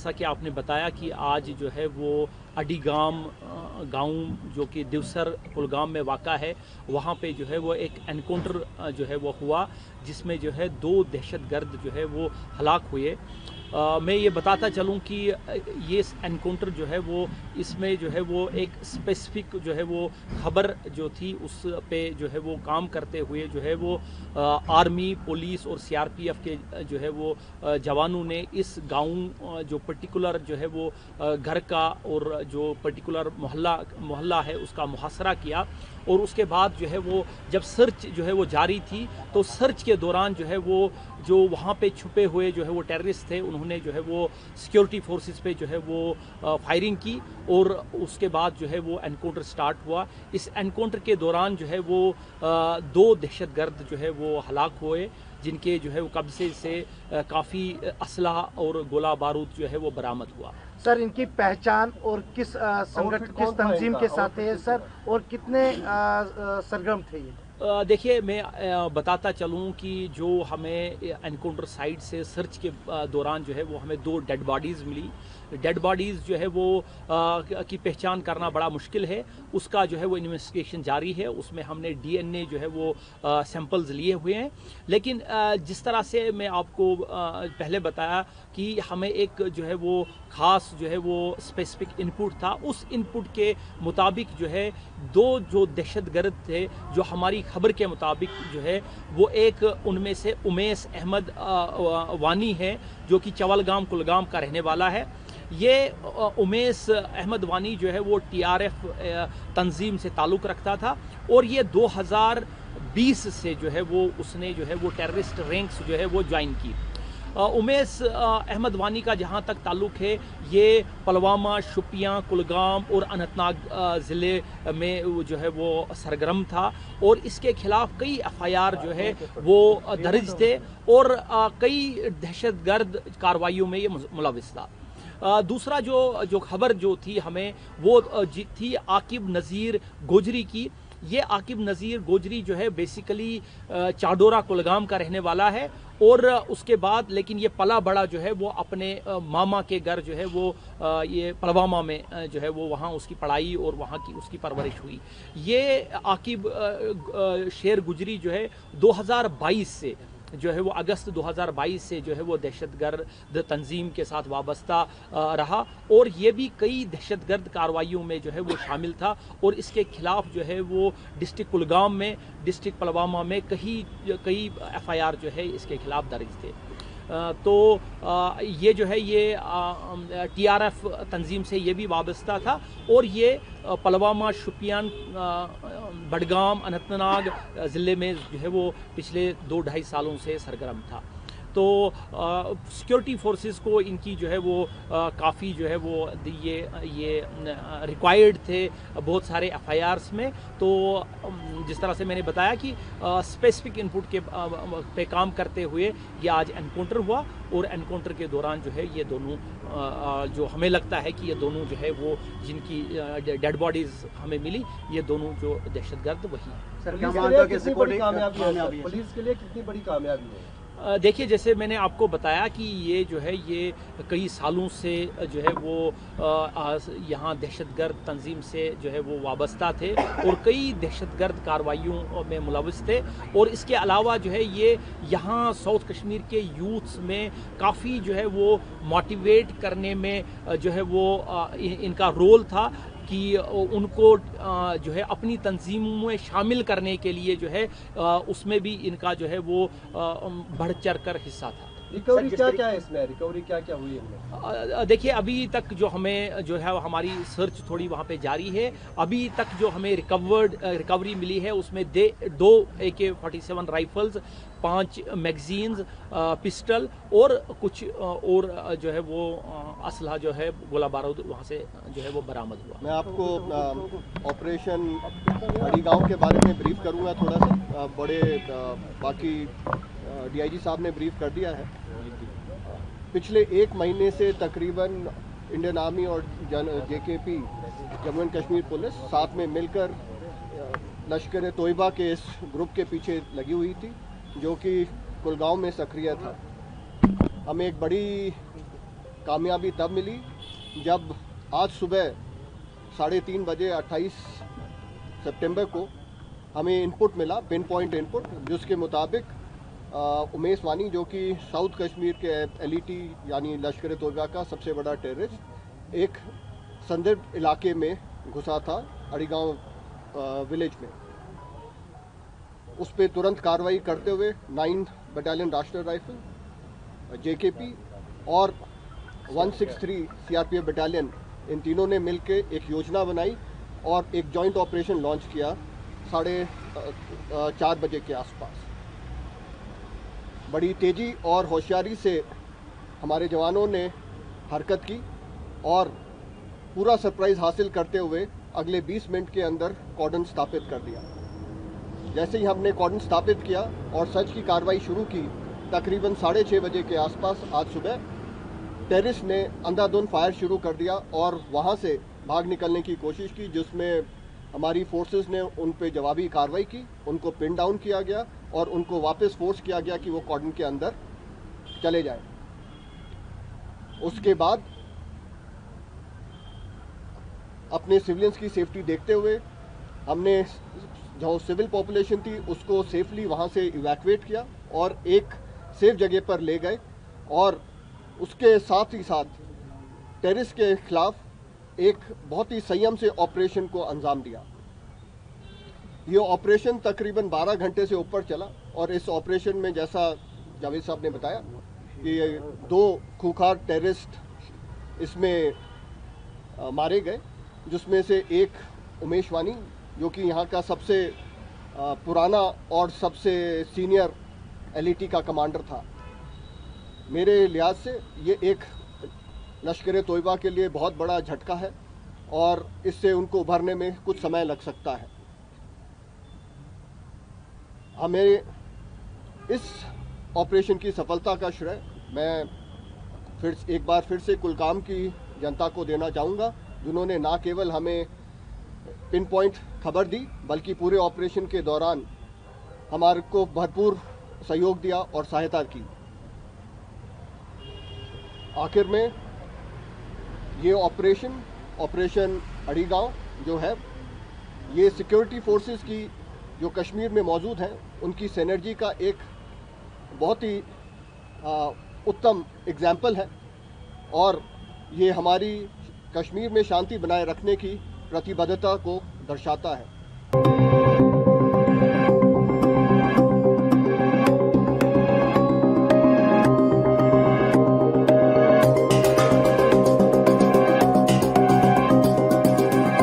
जैसा कि आपने बताया कि आज जो है वो अडीगाम गांव जो कि दिवसर कुलगाम में वाक़ा है, वहाँ पे जो है वो एक एनकाउंटर जो है वो हुआ, जिसमें जो है 2 दहशतगर्द जो है वो हलाक हुए। मैं ये बताता चलूँ कि ये एनकाउंटर जो है वो इसमें जो है वो एक स्पेसिफिक जो है वो खबर जो थी उस पे जो है वो काम करते हुए जो है वो आर्मी, पुलिस और सीआरपीएफ के जो है वो जवानों ने इस गांव जो पर्टिकुलर जो है वो घर का और जो पर्टिकुलर मोहल्ला है उसका मुहासरा किया। और उसके बाद जो है वो जब सर्च जो है वो जारी थी, तो सर्च के दौरान जो है वो जो वहाँ पे छुपे हुए जो है वो टेररिस्ट थे, उन्होंने जो है वो सिक्योरिटी फोर्सेस पे जो है वो फायरिंग की और उसके बाद जो है वो एनकाउंटर स्टार्ट हुआ। इस एनकाउंटर के दौरान जो है वो 2 दहशतगर्द जो है वो हलाक हुए, जिनके जो है वो कब्जे से काफ़ी असलहा और गोला बारूद जो है वो बरामद हुआ। सर, इनकी पहचान और किस संगठन, किस तंजीम के साथ है सर, और कितने सरगर्म थे ये? देखिए, मैं बताता चलूँ कि जो हमें एनकाउंटर साइट से सर्च के दौरान जो है वो हमें 2 डेड बॉडीज़ मिली। डेड बॉडीज़ जो है वो की पहचान करना बड़ा मुश्किल है, उसका जो है वो इन्वेस्टिगेशन जारी है। उसमें हमने डीएनए जो है वो सैंपल्स लिए हुए हैं। लेकिन जिस तरह से मैं आपको पहले बताया कि हमें एक जो है वो ख़ास जो है वो स्पेसिफिक इनपुट था, उस इनपुट के मुताबिक जो है 2 जो दहशतगर्द थे, जो हमारी खबर के मुताबिक जो है वो एक उनमें से उमेश अहमद वानी है, जो कि चवलगाम कुलगाम का रहने वाला है। ये उमेश अहमद वानी जो है वो टीआरएफ तंजीम से ताल्लुक़ रखता था और ये 2020 से जो है वो उसने जो है वो टेररिस्ट रैंक्स जो है वो ज्वाइन की। उमेश अहमद वानी का जहाँ तक ताल्लुक़ है, ये पुलवामा, शोपियां, कुलगाम और अनंतनाग ज़िले में जो है वो सरगर्म था और इसके खिलाफ कई एफआईआर जो है वो दर्ज थे और कई दहशतगर्द कार्रवाइयों में ये मुलविस था। दूसरा जो खबर जो थी हमें वो थी आकिब नज़ीर गोजरी की। ये आकिब नज़ीर गोजरी जो है बेसिकली चाडोरा कुलगाम का रहने वाला है और उसके बाद लेकिन ये पला बड़ा जो है वो अपने मामा के घर जो है वो ये पुलवामा में जो है वो वहाँ उसकी पढ़ाई और वहाँ की उसकी परवरिश हुई। ये आकिब शेर गुजरी जो है 2022 से जो है वो अगस्त 2022 से जो है वो दहशतगर्द तंजीम के साथ वाबस्ता रहा और ये भी कई दहशतगर्द कार्रवाइयों में जो है वो शामिल था और इसके खिलाफ जो है वो डिस्ट्रिक्ट कुलगाम में, डिस्ट्रिक्ट पुलवामा में कई एफआईआर जो है इसके खिलाफ दर्ज थे। तो ये जो है ये टीआरएफ तंजीम से ये भी वाबस्ता था और ये पुलवामा, शोपियान, बडगाम, अनंतनाग ज़िले में जो है वो पिछले 2-2.5 सालों से सरगर्म था। तो सिक्योरिटी फोर्सेस को इनकी जो है वो काफ़ी जो है वो ये रिक्वायर्ड थे बहुत सारे एफआईआर्स में। तो जिस तरह से मैंने बताया कि स्पेसिफिक इनपुट के पे काम करते हुए ये आज एनकाउंटर हुआ और एनकाउंटर के दौरान जो है ये दोनों जो हमें लगता है कि ये दोनों जो है वो जिनकी डेड बॉडीज़ हमें मिली, ये दोनों जो दहशतगर्द वही हैं। सर, क्या मानते हो कि सिक्योरिटी कामयाबी पुलिस के लिए कितनी बड़ी कामयाबी है? देखिए, जैसे मैंने आपको बताया कि ये जो है ये कई सालों से जो है वो यहाँ दहशतगर्द तंजीम से जो है वो वाबस्ता थे और कई दहशतगर्द कार्रवाइयों में मुलविस थे और इसके अलावा जो है ये यहाँ साउथ कश्मीर के यूथ्स में काफ़ी जो है वो मोटिवेट करने में जो है वो इनका रोल था कि उनको जो है अपनी तंजीमों में शामिल करने के लिए जो है उसमें भी इनका जो है वो बढ़ चढ़ कर हिस्सा था। रिकवरी क्या है इसमें? रिकवरी क्या हुई है? देखिए, अभी तक जो हमें जो है हमारी सर्च थोड़ी वहाँ पे जारी है। अभी तक जो हमें रिकवरी मिली है उसमें 2 AK-47 राइफल्स, 5 मैगजीन्स, पिस्टल और कुछ और जो है वो असलहा जो है गोला बारूद वहाँ से जो है वो बरामद हुआ। मैं आपको ऑपरेशन अडीगाम के बारे में ब्रीफ करूँगा थोड़ा सा। बड़े बाकी डीआईजी साहब ने ब्रीफ कर दिया है। पिछले 1 महीने से तकरीबन इंडियन आर्मी और JKP Jammu and Kashmir police साथ में मिलकर लश्कर तोयबा के इस ग्रुप के पीछे लगी हुई थी जो कि कुलगांव में सक्रिय था। हमें एक बड़ी कामयाबी तब मिली जब आज सुबह 3:30 बजे 28 सितंबर को हमें इनपुट मिला, पिन पॉइंट इनपुट, जिसके मुताबिक उमेश वानी, जो कि साउथ कश्मीर के LET यानी लश्कर तोयबा का सबसे बड़ा टेररिस्ट, एक संदिग्ध इलाके में घुसा था अड़ीगांव विलेज में। उस पर तुरंत कार्रवाई करते हुए 9 बटालियन राष्ट्रीय राइफल, JKP और 163 CRPF बटालियन, इन तीनों ने मिलकर एक योजना बनाई और एक जॉइंट ऑपरेशन लॉन्च किया 4:30 बजे के आसपास। बड़ी तेज़ी और होशियारी से हमारे जवानों ने हरकत की और पूरा सरप्राइज़ हासिल करते हुए अगले 20 मिनट के अंदर कॉर्डन स्थापित कर दिया। जैसे ही हमने कॉर्डन स्थापित किया और सर्च की कार्रवाई शुरू की, तकरीबन 6:30 बजे के आसपास आज सुबह टेररिस्ट ने अंधाधुंध फायर शुरू कर दिया और वहां से भाग निकलने की कोशिश की, जिसमें हमारी फोर्सेस ने उन पे जवाबी कार्रवाई की, उनको पिन डाउन किया गया और उनको वापस फोर्स किया गया कि वो कॉर्डन के अंदर चले जाएं। उसके बाद अपने सिविलियंस की सेफ्टी देखते हुए हमने जो सिविल पॉपुलेशन थी उसको सेफली वहां से इवैक्यूएट किया और एक सेफ जगह पर ले गए और उसके साथ ही साथ टेररिस्ट के खिलाफ एक बहुत ही संयम से ऑपरेशन को अंजाम दिया। ये ऑपरेशन तकरीबन 12 घंटे से ऊपर चला और इस ऑपरेशन में, जैसा जावेद साहब ने बताया, कि 2 खूंखार टेररिस्ट इसमें मारे गए, जिसमें से एक उमेश वानी, जो कि यहाँ का सबसे पुराना और सबसे सीनियर LET का कमांडर था। मेरे लिहाज से ये एक लश्कर तोयबा के लिए बहुत बड़ा झटका है और इससे उनको उभरने में कुछ समय लग सकता है। हमें इस ऑपरेशन की सफलता का श्रेय मैं एक बार फिर से कुलगाम की जनता को देना चाहूँगा, जिन्होंने ना केवल हमें पिन पॉइंट खबर दी बल्कि पूरे ऑपरेशन के दौरान हमारे को भरपूर सहयोग दिया और सहायता की। आखिर में ये ऑपरेशन अड़ीगांव जो है, ये सिक्योरिटी फोर्सेस की जो कश्मीर में मौजूद हैं उनकी सिनर्जी का एक बहुत ही उत्तम एग्जाम्पल है और ये हमारी कश्मीर में शांति बनाए रखने की प्रतिबद्धता को दर्शाता है।